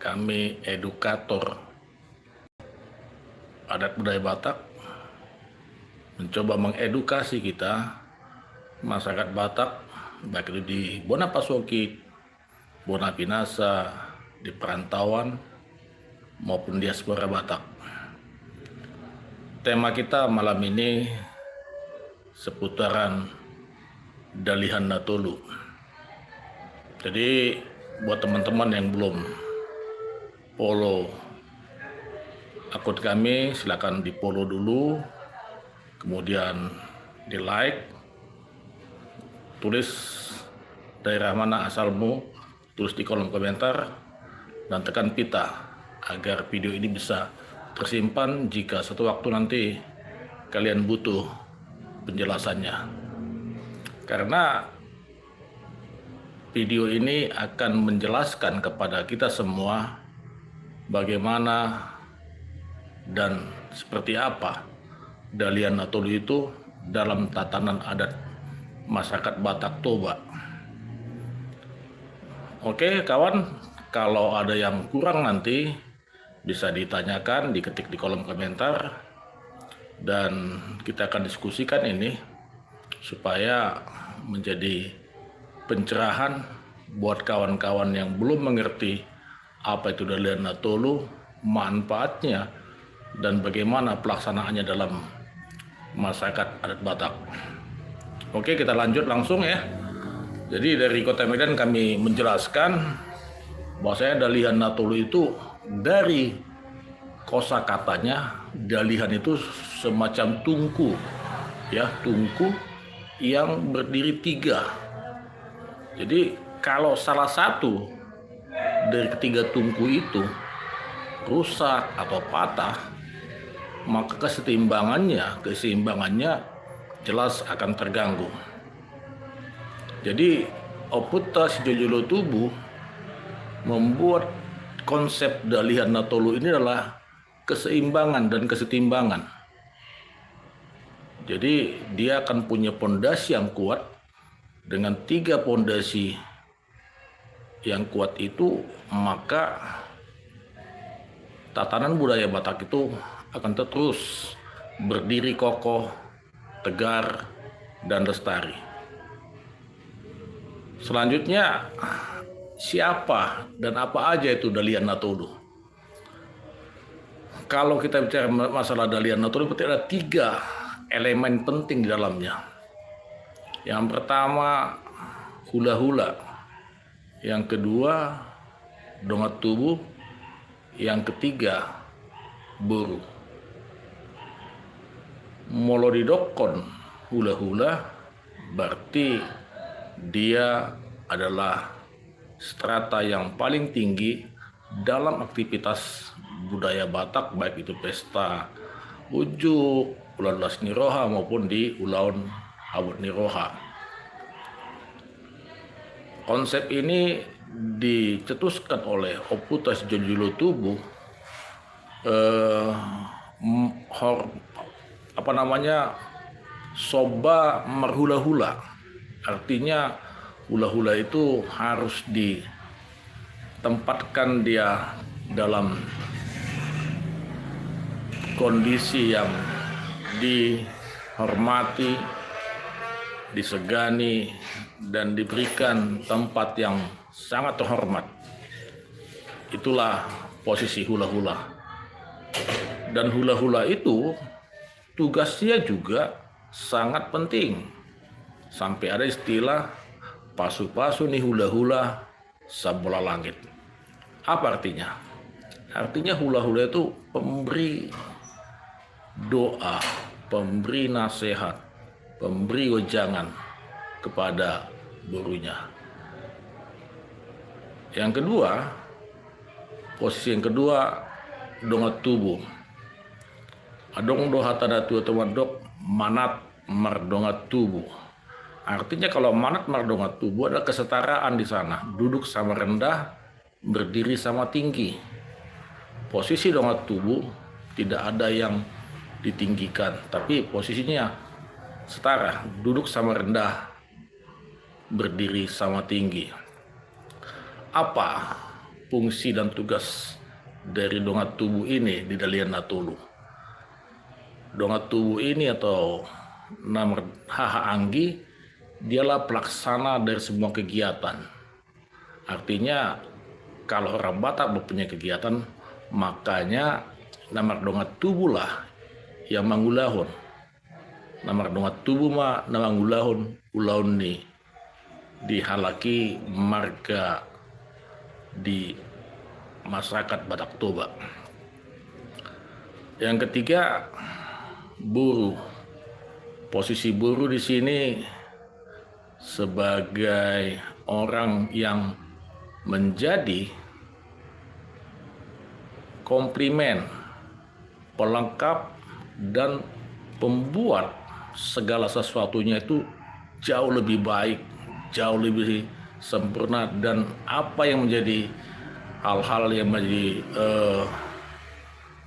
kami edukator adat budaya Batak mencoba mengedukasi kita masyarakat Batak, baik itu di Bonapasokit, Bonapinasa, di perantauan maupun diaspora Batak. Tema kita malam ini seputaran Dalihan Natolu. Jadi buat teman-teman yang belum follow akun kami, silakan di follow dulu, kemudian di like, tulis daerah mana asalmu, tulis di kolom komentar, dan tekan pita agar video ini bisa tersimpan jika suatu waktu nanti kalian butuh penjelasannya. Karena video ini akan menjelaskan kepada kita semua bagaimana dan seperti apa Dalihan Natolu itu dalam tatanan adat masyarakat Batak Toba. Oke kawan, kalau ada yang kurang nanti bisa ditanyakan, diketik di kolom komentar, dan kita akan diskusikan ini supaya menjadi pencerahan buat kawan-kawan yang belum mengerti apa itu Dalihan Natolu, manfaatnya, dan bagaimana pelaksanaannya dalam masyarakat adat Batak. Oke, kita lanjut langsung ya. Jadi dari Kota Medan kami menjelaskan bahwasanya Dalihan Natolu itu dari kosakatanya, dalihan itu semacam tungku, ya, tungku yang berdiri 3. Jadi kalau salah satu dari ketiga tungku itu rusak atau patah, maka keseimbangannya jelas akan terganggu. Jadi Oputa Sidojolotubu membuat konsep Dalihan Natolu ini adalah keseimbangan dan kesetimbangan. Jadi dia akan punya pondasi yang kuat. Dengan 3 pondasi yang kuat itu, maka tatanan budaya Batak itu akan terus berdiri kokoh, tegar, dan lestari. Selanjutnya, siapa dan apa aja itu Dalihan Natolu? Kalau kita bicara masalah Dalihan Natolu, berarti ada 3 elemen penting di dalamnya. Yang pertama, hula-hula. Yang kedua, dongat tubuh. Yang ketiga, buru. Molodidokon hula-hula berarti dia adalah strata yang paling tinggi dalam aktivitas budaya Batak, baik itu pesta ujuk, ulan las niroha maupun di ulaun Habut Niroha. Konsep ini dicetuskan oleh Oputa Sidojolotubu soba merhula-hula. Artinya hula-hula itu harus ditempatkan dia dalam kondisi yang dihormati, disegani, dan diberikan tempat yang sangat terhormat. Itulah posisi hula-hula. Dan hula-hula itu tugasnya juga sangat penting. Sampai ada istilah pasu-pasu nih hula-hula sabola langit. Apa artinya? Artinya hula-hula itu pemberi doa, pemberi nasihat, pemberi wejangan kepada burunya. Yang kedua, posisi yang kedua, dongat tubuh. Adong dohata datu temadok manat mardongat tubuh. Artinya kalau manat mardongat tubuh ada kesetaraan di sana, duduk sama rendah, berdiri sama tinggi. Posisi dongat tubuh tidak ada yang ditinggikan, tapi posisinya setara, duduk sama rendah, berdiri sama tinggi. Apa fungsi dan tugas dari dongat tubuh ini di Dalian Natolu. Dongat tubuh ini atau nama Haha Anggi, dialah pelaksana dari semua kegiatan. Artinya kalau orang Batak mempunyai kegiatan, makanya nama dongat tubuh lah yang mangulahun. Nama dongat tubuh mah nama mangulahun ulaun ni dihalaki marga di masyarakat Batak Toba. Yang ketiga, buruh. Posisi buruh di sini sebagai orang yang menjadi komplimen, pelengkap, dan pembuat segala sesuatunya itu jauh lebih baik, jauh lebih sempurna, dan apa yang menjadi hal-hal yang menjadi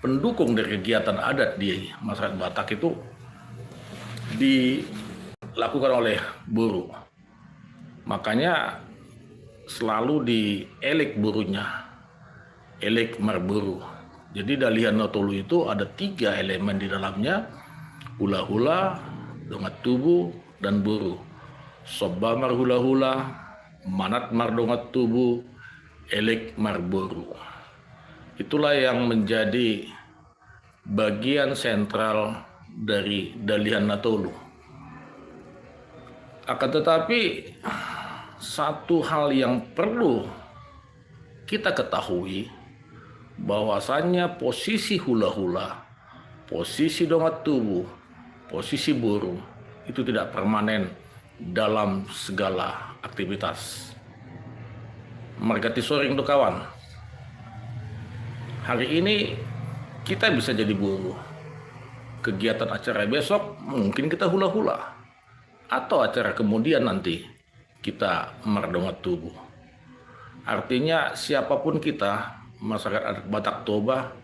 pendukung dari kegiatan adat di masyarakat Batak itu dilakukan oleh buruh. Makanya selalu dielik buruhnya, elik marburu. Jadi Dalian Natolu itu ada 3 elemen di dalamnya: hula-hula, dongat tubuh, dan buruh. Soba mar hula-hula, manat mar dongat tubuh, elik mar buruh. Itulah yang menjadi bagian sentral dari Dalian Natolu. Akan tetapi satu hal yang perlu kita ketahui, bahwasannya posisi hula-hula, posisi dongat tubuh, posisi buruh itu tidak permanen dalam segala aktivitas. Margati soring do kawan. Hari ini kita bisa jadi buruh. Kegiatan acara besok mungkin kita hula-hula. Atau acara kemudian nanti kita merdongat tubuh. Artinya siapapun kita, masyarakat adat Batak Toba,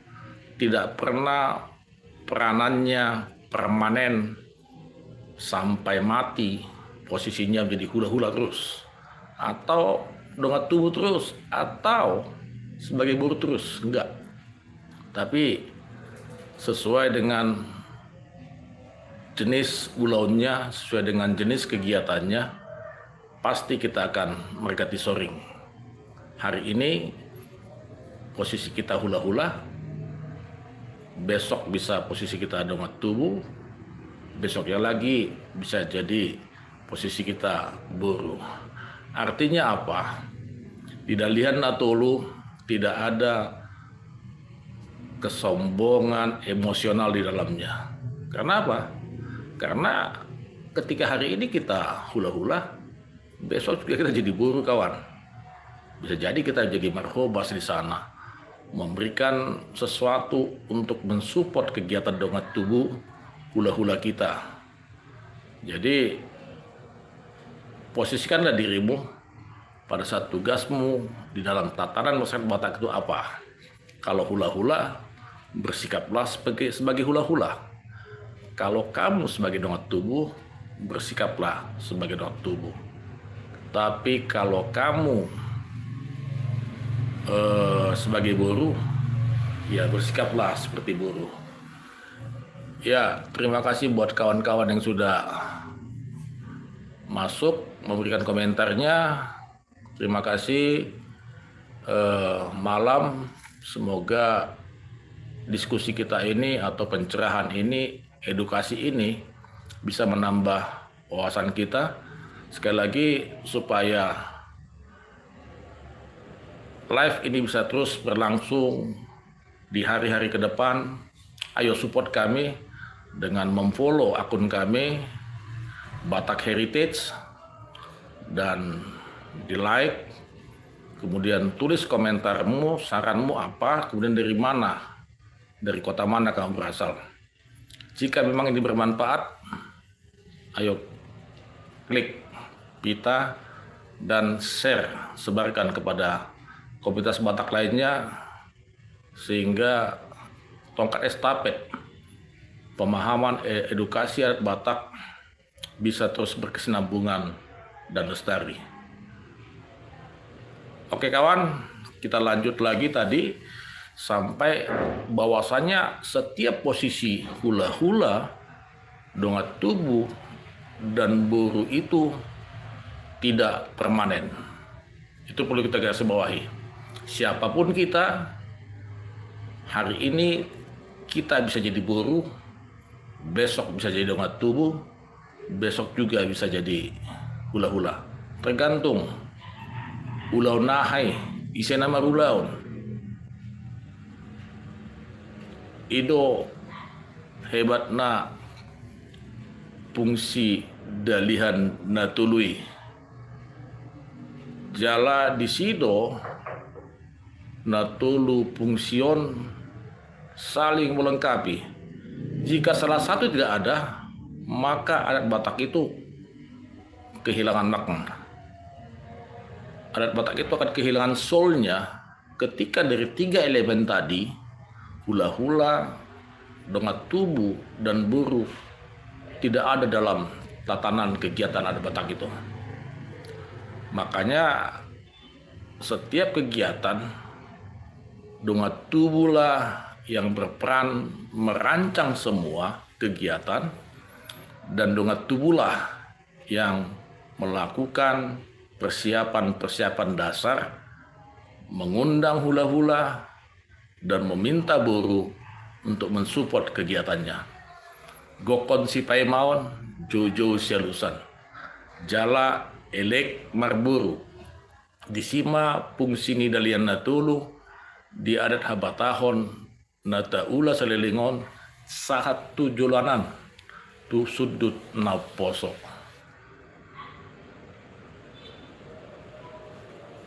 tidak pernah peranannya permanen sampai mati, posisinya menjadi hula-hula terus, atau dongat tubuh terus, atau sebagai buruh terus. Enggak. Tapi sesuai dengan jenis ulaunnya, sesuai dengan jenis kegiatannya, pasti kita akan mergati soring. Hari ini posisi kita hula-hula, besok bisa posisi kita dongat tubuh, besoknya lagi bisa jadi posisi kita buruh. Artinya apa? Di Dalian Natolu tidak ada kesombongan emosional di dalamnya. Karena apa? Karena ketika hari ini kita hula-hula, besok juga kita jadi buruh kawan. Bisa jadi kita jadi marhobas di sana, memberikan sesuatu untuk mensupport kegiatan dongat tubuh hula-hula kita. Jadi posisikanlah dirimu pada saat tugasmu di dalam tatanan masyarakat Batak itu apa. Kalau hula-hula, bersikaplah sebagai hula-hula. Kalau kamu sebagai dongat tubuh, bersikaplah sebagai dongat tubuh. Tapi kalau kamu sebagai buruh, ya bersikaplah seperti buruh. Ya, terima kasih buat kawan-kawan yang sudah masuk memberikan komentarnya. Terima kasih. Malam, semoga diskusi kita ini atau pencerahan ini, edukasi ini bisa menambah wawasan kita. Sekali lagi, supaya live ini bisa terus berlangsung di hari-hari ke depan, ayo support kami dengan memfollow akun kami Batak Heritage dan di like, kemudian tulis komentarmu, saranmu apa, kemudian dari mana, dari kota mana kamu berasal. Jika memang ini bermanfaat, ayo klik pita dan share, sebarkan kepada komunitas Batak lainnya, sehingga tongkat estafet pemahaman edukasi adat Batak bisa terus berkesinambungan dan lestari. Oke kawan, kita lanjut lagi tadi sampai bahwasanya setiap posisi hula-hula, dongat tubuh, dan buru itu tidak permanen. Itu perlu kita garis bawahi. Siapapun kita, hari ini kita bisa jadi buru, besok bisa jadi dongat tubuh, besok juga bisa jadi hula-hula. Tergantung ulau nahai, isi nama ulaun. Ido hebatna fungsi dalihan natului. Jala di sido natulu fungsion saling melengkapi. Jika salah satu tidak ada, maka adat Batak itu kehilangan makna. Adat Batak itu akan kehilangan soulnya ketika dari 3 elemen tadi, hula-hula, dongat tubuh, dan buru, tidak ada dalam tatanan kegiatan adat Batak itu. Makanya setiap kegiatan, dongat tubuhlah yang berperan merancang semua kegiatan, dan dongat tubuhlah yang melakukan persiapan-persiapan dasar, mengundang hula-hula, dan meminta buru untuk mensupport kegiatannya. Gokon si paimaon, jojo sialusan. Jala elek marburu. Disima fungsini dalian natulu, di adat habatahon, nataula selelingon, sahat tujulanan, tu sudut naposo.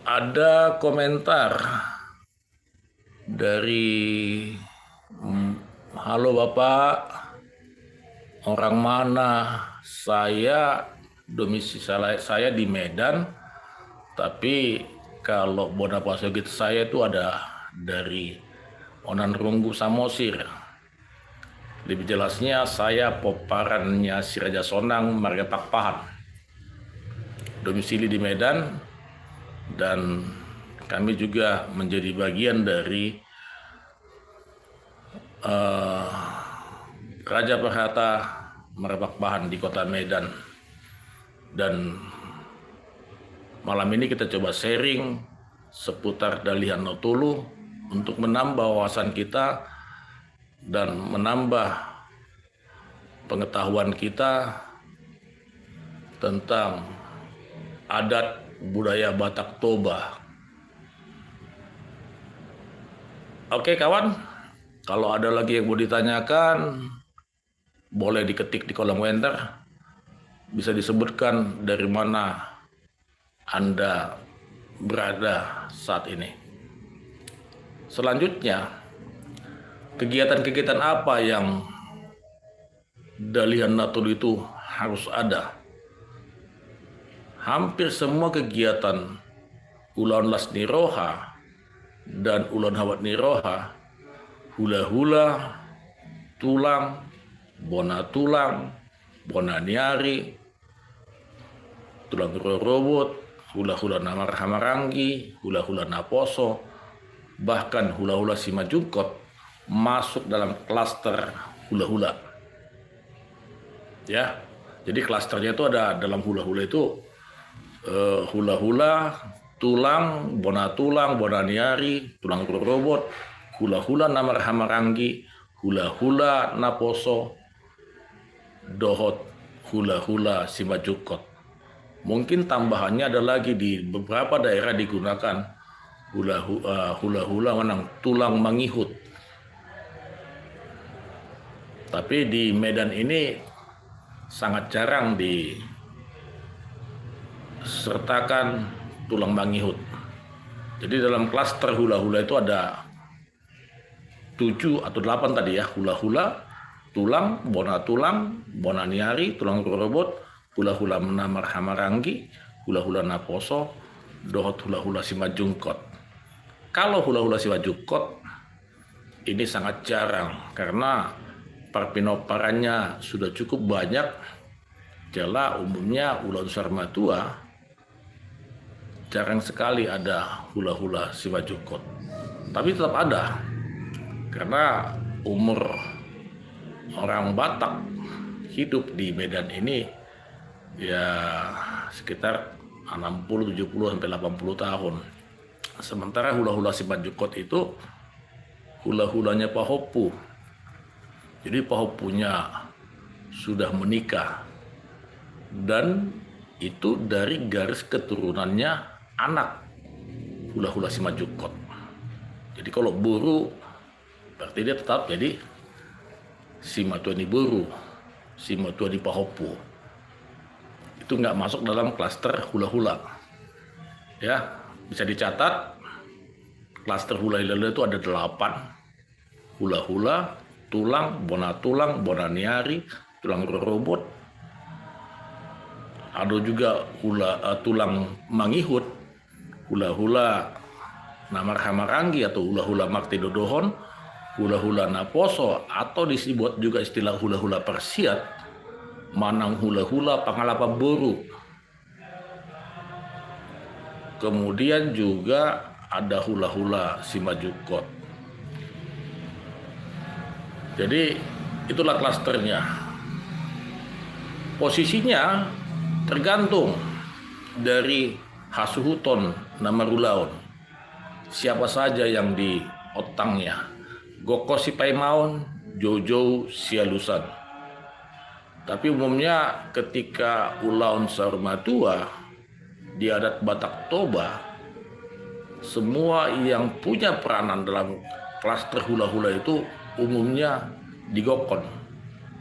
Ada komentar dari halo Bapak, orang mana? Saya domisili saya di Medan, tapi kalau Bonaparte gitu saya itu ada dari Onan Runggu Samosir. Lebih jelasnya saya poparannya si Raja Sonang Marga Pakpahan. Domisili di Medan, dan kami juga menjadi bagian dari Raja Perhata Merebakbahan di kota Medan. Dan malam ini kita coba sharing seputar dalihan Natulu untuk menambah wawasan kita dan menambah pengetahuan kita tentang adat budaya Batak Toba. Oke kawan, kalau ada lagi yang mau ditanyakan, boleh diketik di kolom komentar. Bisa disebutkan dari mana Anda berada saat ini. Selanjutnya, kegiatan-kegiatan apa yang dalihan Natulu itu harus ada? Hampir semua kegiatan Ulan Las Niroha dan Ulan Hawat Niroha, hula-hula, tulang, bona niari, tulang robot, hula-hula namar hamarangi, hula-hula naposo, bahkan hula-hula simajungkot masuk dalam klaster hula-hula. Ya, jadi klasternya itu ada dalam hula-hula itu hula-hula, tulang, bona niari, tulang robot, hula-hula namar hamarangi, hula-hula naposo, dohot, hula-hula simajukot. Mungkin tambahannya ada lagi di beberapa daerah digunakan hula-hula menang tulang mangihut. Tapi di Medan ini sangat jarang disertakan tulang mangihut. Jadi dalam klaster hula-hula itu ada 7 atau 8 tadi ya, hula-hula, tulang, bona niari, tulang robot, hula-hula menamar hamarangi, hula-hula naposo, dohot hula-hula simajungkot. Kalau hula-hula simajungkot ini sangat jarang karena parpinoparannya sudah cukup banyak. Jala umumnya ulan sarmatua jarang sekali ada hula-hula Simajukot. Tapi tetap ada, karena umur orang Batak hidup di Medan ini ya sekitar 60, 70 sampai 80 tahun. Sementara hula-hula Simajukot itu hula-hulanya Pahopu. Jadi Pahopunya sudah menikah dan itu dari garis keturunannya anak hula-hula Simajukot. Jadi kalau buru berarti dia tetap jadi Simatuani Buru, Simatuani Pahopu. Itu nggak masuk dalam klaster hula-hula. Ya, bisa dicatat klaster hula-hula itu ada 8. Hula-hula, tulang, bona niari, tulang robot. Ada juga tulang mangihut, hula-hula namar hamarangi atau hula-hula makti dodohon, hula-hula naposo atau disebut juga istilah hula-hula persiat, manang hula-hula pangalapa boru. Kemudian juga ada hula-hula Simajukot. Jadi itulah klasternya. Posisinya tergantung dari hasuhuton nama rulaun. Siapa saja yang di otangnya. Goko Sipaimaon, Jojo Sialusan. Tapi umumnya ketika ulaun Sarumatua di adat Batak Toba, semua yang punya peranan dalam klaster hula-hula itu umumnya digokon.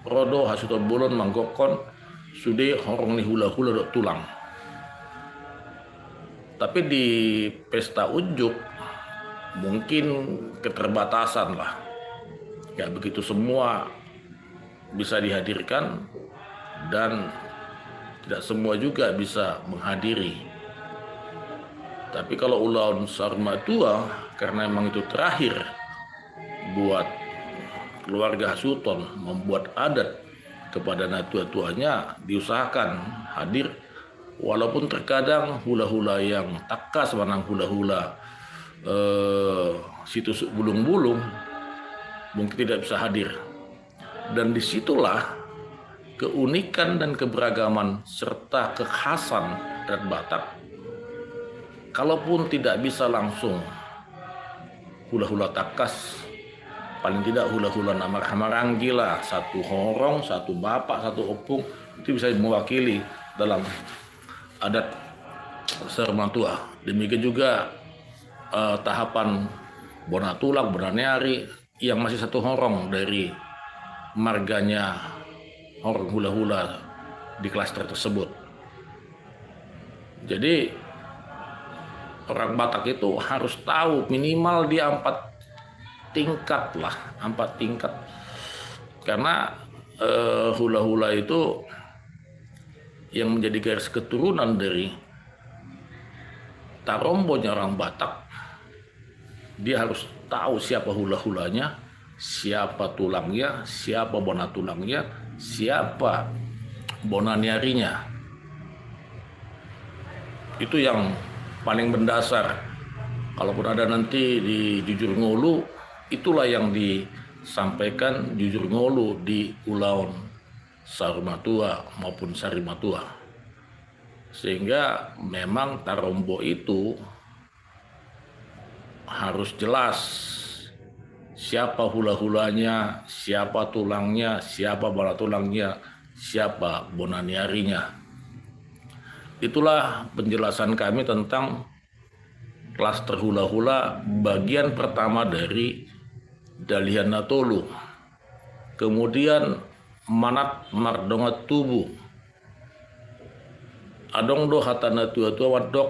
Rodo hasuton bolon manggokon sude horong ni hula-hula dok tulang. Tapi di pesta unjuk mungkin keterbatasan lah. Ya begitu semua bisa dihadirkan dan tidak semua juga bisa menghadiri. Tapi kalau ulaun Sarumatua karena memang itu terakhir buat keluarga Hasuton membuat adat kepada natua-tuanya, diusahakan hadir walaupun terkadang hula-hula yang takas manang hula-hula situs bulung-bulung mungkin tidak bisa hadir. Dan disitulah keunikan dan keberagaman serta kekhasan adat Batak. Kalaupun tidak bisa langsung hula-hula takas, paling tidak hula-hula namar hamarangi lah, satu horong, satu bapak, satu opung, itu bisa mewakili dalam adat Sarumatua. Demikian juga tahapan bona tulang, bona niari yang masih satu horong dari marganya horong hula-hula di klaster tersebut. Jadi orang Batak itu harus tahu minimal dia 4 tingkat lah, 4 tingkat. Karena hula-hula itu yang menjadi garis keturunan dari tarombonya orang Batak. Dia harus tahu siapa hula-hulanya, siapa tulangnya, siapa bona tulangnya, siapa bona niarinya. Itu yang paling mendasar. Kalaupun ada nanti di Jujur Ngolu, itulah yang disampaikan Jujur Ngolu di ulaun Sarumatua maupun Sarimatua. Sehingga memang tarombo itu harus jelas siapa hula-hulanya, siapa tulangnya, siapa bona tulangnya, siapa bona niarinya. Itulah penjelasan kami tentang klaster hula-hula bagian pertama dari Dalihan Natolu. Kemudian Manat Mardonga Tubu. Adong do hatana tua-tua wadok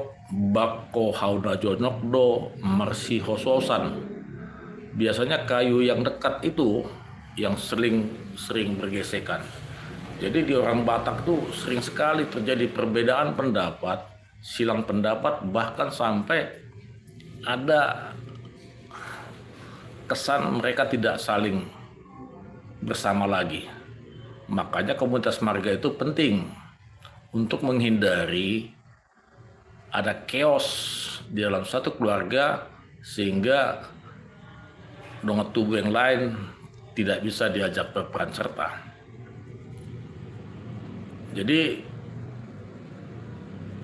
bako hauna jonok do marsi hososan. Biasanya kayu yang dekat itu yang sering bergesekan. Jadi di orang Batak tuh sering sekali terjadi perbedaan pendapat, silang pendapat, bahkan sampai ada kesan mereka tidak saling bersama lagi. Makanya komunitas marga itu penting untuk menghindari ada chaos di dalam satu keluarga sehingga dongat tubuh yang lain tidak bisa diajak berperan serta. Jadi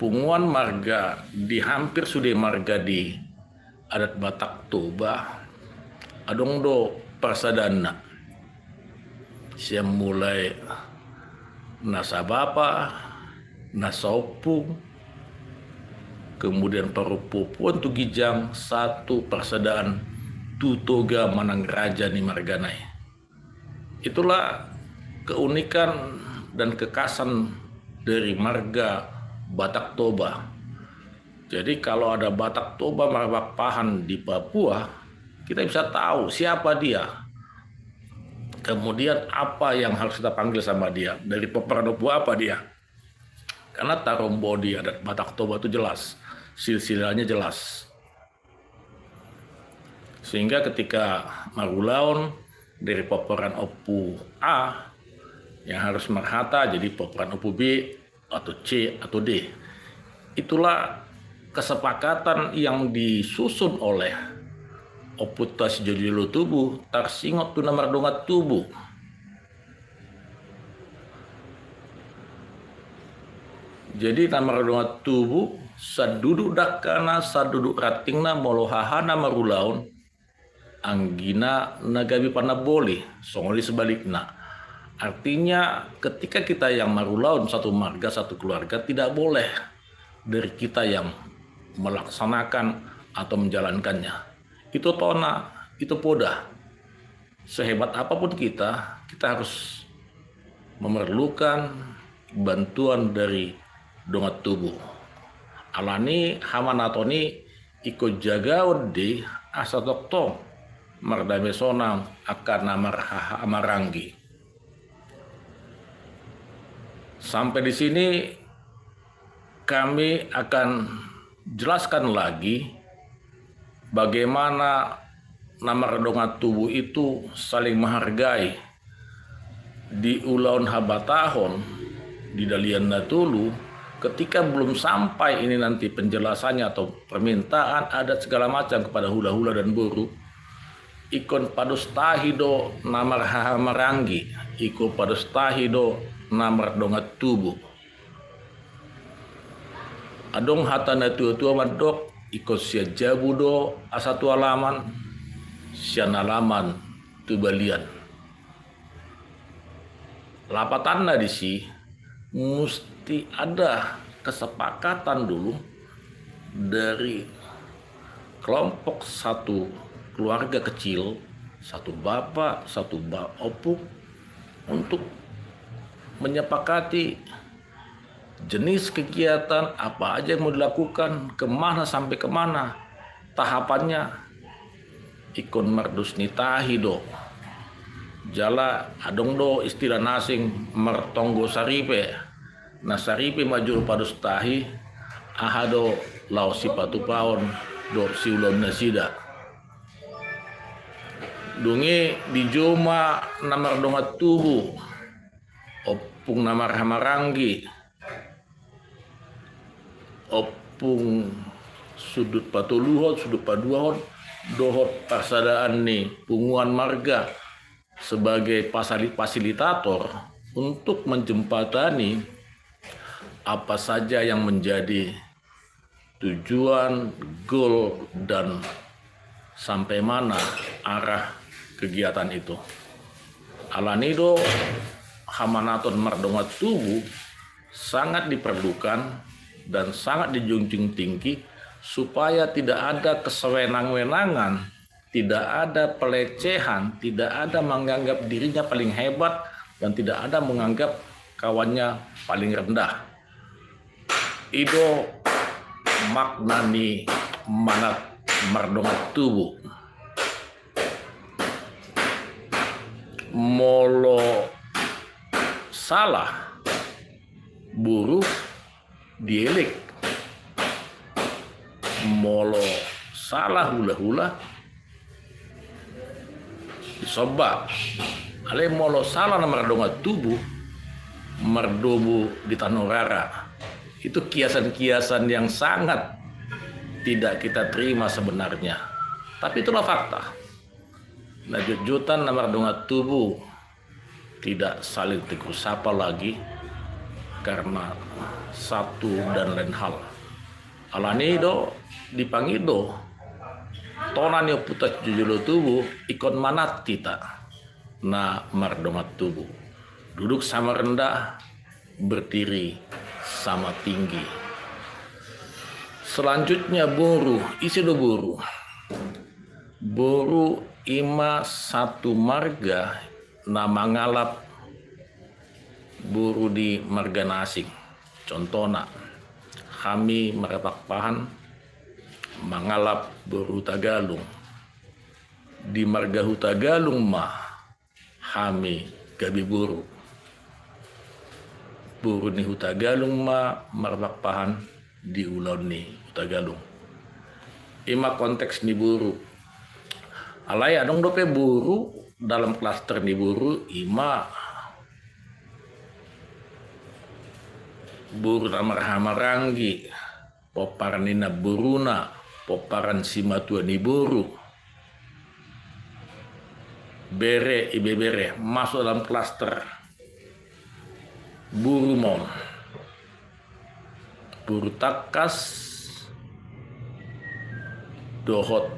punguan marga di hampir sudah marga di adat Batak Toba adong do persadana siang mulai nasabapa nasopung kemudian parupupuan tu gijang satu persadaan tutoga manang raja ni marganai. Itulah keunikan dan kekasan dari marga Batak Toba. Jadi kalau ada Batak Toba Marabak Pahan di Papua, kita bisa tahu siapa dia. Kemudian apa yang harus kita panggil sama dia, dari pepernopo apa dia. Karena tarombo di adat Batak Toba itu jelas, silsilahnya jelas. Sehingga ketika Marulaun dari peperan Opu A yang harus merhata jadi peperan Opu B atau C atau D. Itulah kesepakatan yang disusun oleh Opu Tas Jojolo Tubuh Tarsingot Tuna Mardongat Tubuh. Jadi nama Mardongat Tubuh saduduk dakana saduduk ratingna molohahana Marulaun anggina nagabi panaboli songoli sebaliknya. Artinya ketika kita yang Marulaun satu marga satu keluarga tidak boleh dari kita yang melaksanakan atau menjalankannya. Itu tona, itu poda. Sehebat apapun kita harus memerlukan bantuan dari dongat tubuh. Alani hamanatoni iko jagaud di asatokto mardame sonam akan namar amarangi. Sampai di sini kami akan jelaskan lagi bagaimana nama dongat tubuh itu saling menghargai di Ulaun Habatahon di Dalian Natulu. Ketika belum sampai ini nanti penjelasannya atau permintaan adat segala macam kepada hula-hula dan buru, ikon padustahido namar hahamarangi, iko padustahido namar dongat tubuh. Adong hatana tua-tua madok iko sia jabudo asatu alaman sia nalaman tubalian. Lapatanna di si mesti ada kesepakatan dulu dari kelompok satu keluarga kecil, satu bapak, satu opuk untuk menyepakati jenis kegiatan apa aja yang mau dilakukan, kemana sampai kemana, tahapannya. Ikon mardus nitahido jala adong do istilah nasing mertonggo saripe nasaripe maju padus tahi ahado lau sipatu paon do siulon nasida dungi di joma namar dongat tubuh opung namar hamarangi opung sudut patuluhon sudut paduahon dohot pasadaan nih punguan marga sebagai fasilitator untuk menjembatani apa saja yang menjadi tujuan, goal, dan sampai mana arah kegiatan itu. Alanido hamanaton mardongat tubuh sangat diperlukan dan sangat dijunjung tinggi supaya tidak ada kesewenang-wenangan, tidak ada pelecehan, tidak ada menganggap dirinya paling hebat dan tidak ada menganggap kawannya paling rendah. Itu maknani manat mardongat tubuh. Molo salah buruh dielik, molo salah hula-hula disobak. Ale molo salah nama mardongat tubuh merdobu di Tanorara Itu kiasan-kiasan yang sangat tidak kita terima sebenarnya. Tapi itulah fakta. Nah, jujutan nomor dongat tubuh tidak saling tegur sapa lagi karena satu dan lain hal. Alani do dipanggil do tonan yo putas jujulo tubuh ikon manat kita. Nah, mardongat tubuh duduk sama rendah, berdiri sama tinggi. Selanjutnya buru, isi do buru. Buru ima satu marga nama ngalap buru di marga nasing. Contohnya, kami merepak pahan mengalap buru Tagalung. Di marga Hutagalung mah kami gabi buru. Buru ni Hutagalung mah merepak pahan di ulon ni Hutagalung. Ima konteks ni buru. Alai adong dope buru dalam klaster ni buru ima buru namarahamaranggi poparan nina buruna poparan simatua ni buru bere ibe bere masuk dalam klaster buru mon buru takas dohot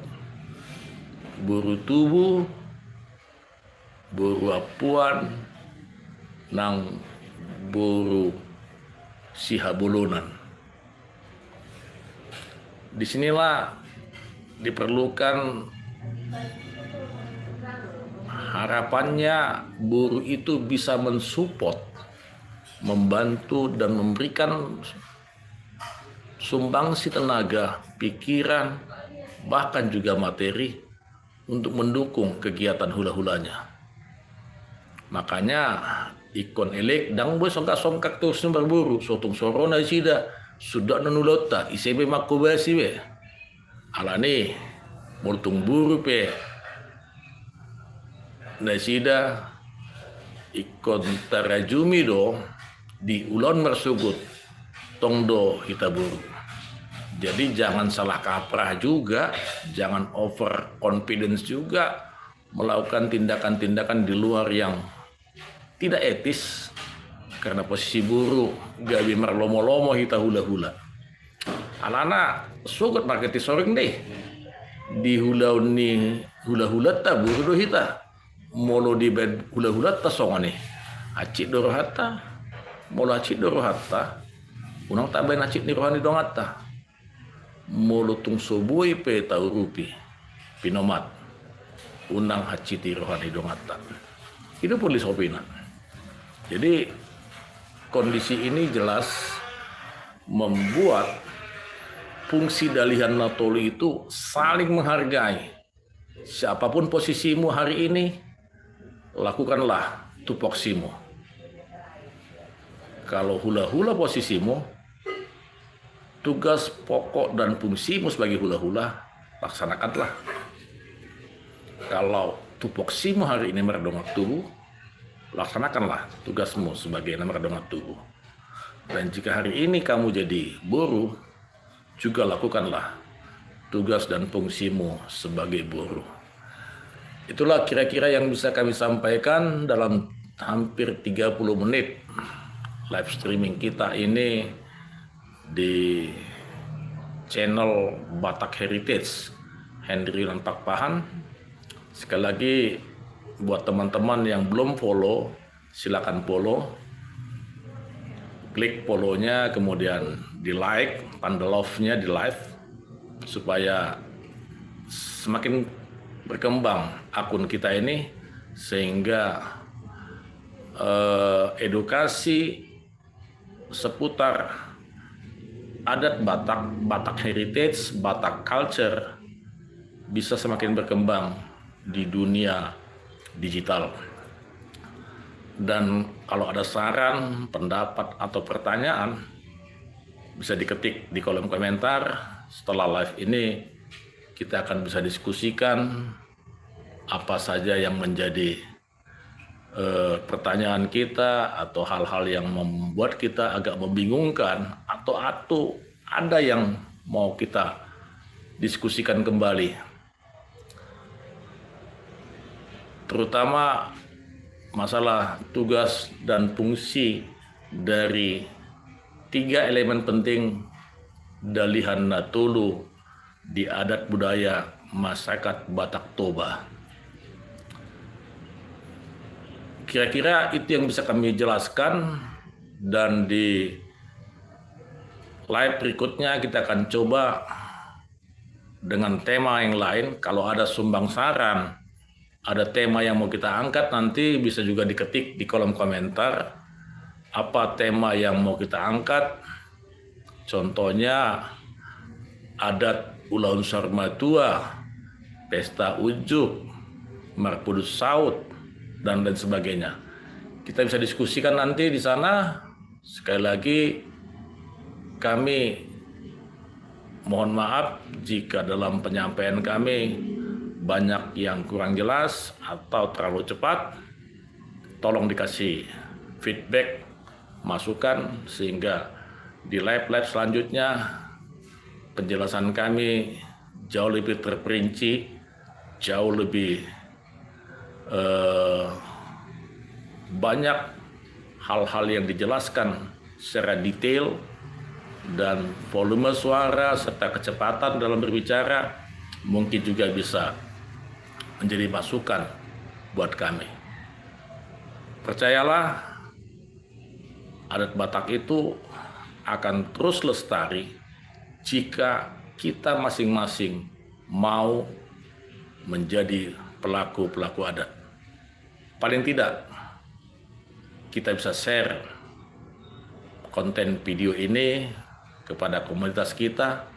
buru tubuh buru apuan nang buru sihabulunan. Disinilah diperlukan harapannya buru itu bisa mensupport, membantu dan memberikan sumbangsi tenaga, pikiran, bahkan juga materi untuk mendukung kegiatan hula-hulanya. Makanya ikon elek dang boy songkak tuh sumber buru sotung sorona sida sudah nanulota isebe makubasi be alani multung buru pe nasida ikon tarajumi do di ulon mersugut tongdo kita buru. Jadi jangan salah kaprah juga, jangan over confidence juga melakukan tindakan-tindakan di luar yang tidak etis karena posisi buru gabi merlomo-lomo hita hula-hula. Anak-anak sugut marketi soreng deh di hula-hula ta buru do hita molo di bed hula-hula ta songane acik doro hatta molo acik doro hatta unang tabain acik ni rohani dong hatta molo tung sobui pe tau rupi pinomat unang haciti rohani dong hatta itu pun disopina. Jadi kondisi ini jelas membuat fungsi dalihan natoli itu saling menghargai. Siapapun posisimu hari ini, lakukanlah tupoksimu. Kalau hula-hula posisimu, tugas pokok dan fungsimu sebagai hula-hula, laksanakanlah. Kalau tupoksimu hari ini merdongak tubuh, laksanakanlah tugasmu sebagai merdongak tubuh. Dan jika hari ini kamu jadi buruh, juga lakukanlah tugas dan fungsimu sebagai buruh. Itulah kira-kira yang bisa kami sampaikan dalam hampir 30 menit live streaming kita ini di channel Batak Heritage Henry Lampak Pahan. Sekali lagi buat teman-teman yang belum follow, silakan follow. Klik follow-nya, kemudian di like, tanda love-nya di live supaya semakin berkembang akun kita ini sehingga edukasi seputar adat Batak, Batak Heritage, Batak Culture bisa semakin berkembang di dunia digital. Dan kalau ada saran, pendapat atau pertanyaan bisa diketik di kolom komentar. Setelah live ini kita akan bisa diskusikan apa saja yang menjadi pertanyaan kita atau hal-hal yang membuat kita agak membingungkan atau ada yang mau kita diskusikan kembali, terutama masalah tugas dan fungsi dari 3 elemen penting Dalihan Natolu di adat budaya masyarakat Batak Toba. Kira-kira itu yang bisa kami jelaskan, dan di live berikutnya kita akan coba dengan tema yang lain. Kalau ada sumbang saran, ada tema yang mau kita angkat, nanti bisa juga diketik di kolom komentar apa tema yang mau kita angkat. Contohnya adat Ulaun Sarmatua, pesta ujuk, Marpudus Saud, dan lain sebagainya. Kita bisa diskusikan nanti di sana. Sekali lagi kami mohon maaf jika dalam penyampaian kami banyak yang kurang jelas atau terlalu cepat. Tolong dikasih feedback, masukan, sehingga di live-live selanjutnya penjelasan kami jauh lebih terperinci, jauh lebih banyak hal-hal yang dijelaskan secara detail, dan volume suara serta kecepatan dalam berbicara mungkin juga bisa menjadi masukan buat kami. Percayalah, adat Batak itu akan terus lestari jika kita masing-masing mau menjadi pelaku-pelaku adat. Paling tidak kita bisa share konten video ini kepada komunitas kita,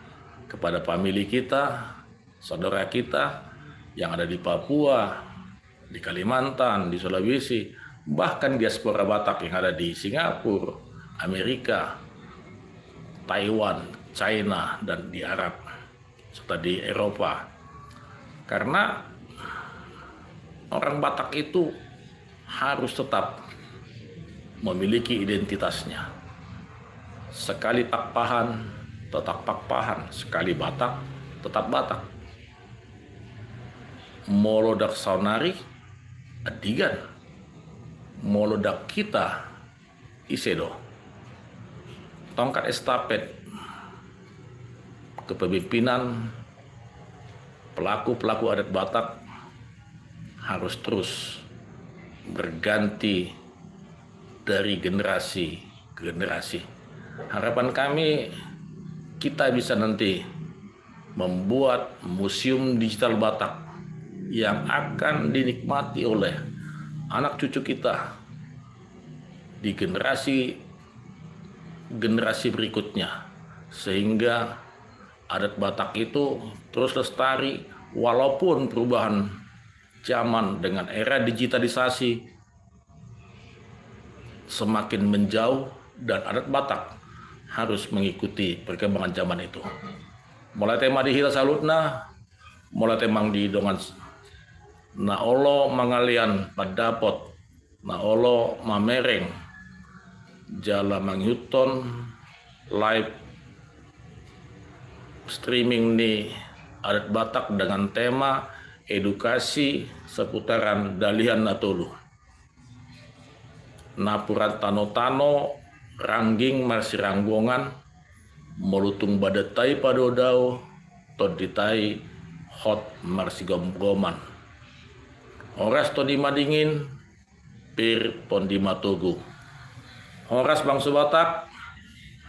kepada famili kita, saudara kita yang ada di Papua, di Kalimantan, di Sulawesi, bahkan diaspora Batak yang ada di Singapura, Amerika, Taiwan, China, dan di Arab, serta di Eropa. Karena orang Batak itu harus tetap memiliki identitasnya. Sekali Pakpahan, tetap Pakpahan. Sekali Batak, tetap Batak. Molodak Saunari, Adigan. Molodak kita, Isedo. Tongkat estafet kepemimpinan pelaku-pelaku adat Batak harus terus berganti dari generasi ke generasi. Harapan kami kita bisa nanti membuat museum digital Batak yang akan dinikmati oleh anak cucu kita di generasi berikutnya, sehingga adat Batak itu terus lestari walaupun perubahan zaman dengan era digitalisasi semakin menjauh, dan adat Batak harus mengikuti perkembangan zaman itu. Mulai tema di Hita Salutna, mulai temang di dongan Naolo Mangalian Padapot, Naolo Mamereng, Jala Manghuton, live streaming di adat Batak dengan tema edukasi seputaran Dalihan Natolu. Napuran Tano-Tano, Rangging Marsiranggongan, Molutung Badatai Padodao, Toditai Hot Marsigomgoman. Horas Todima Dingin, Pir Pondima Togu. Horas Bangsa Batak,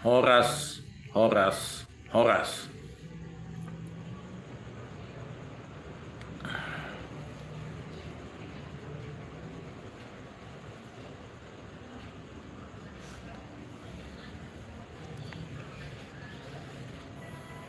Horas, Horas, Horas.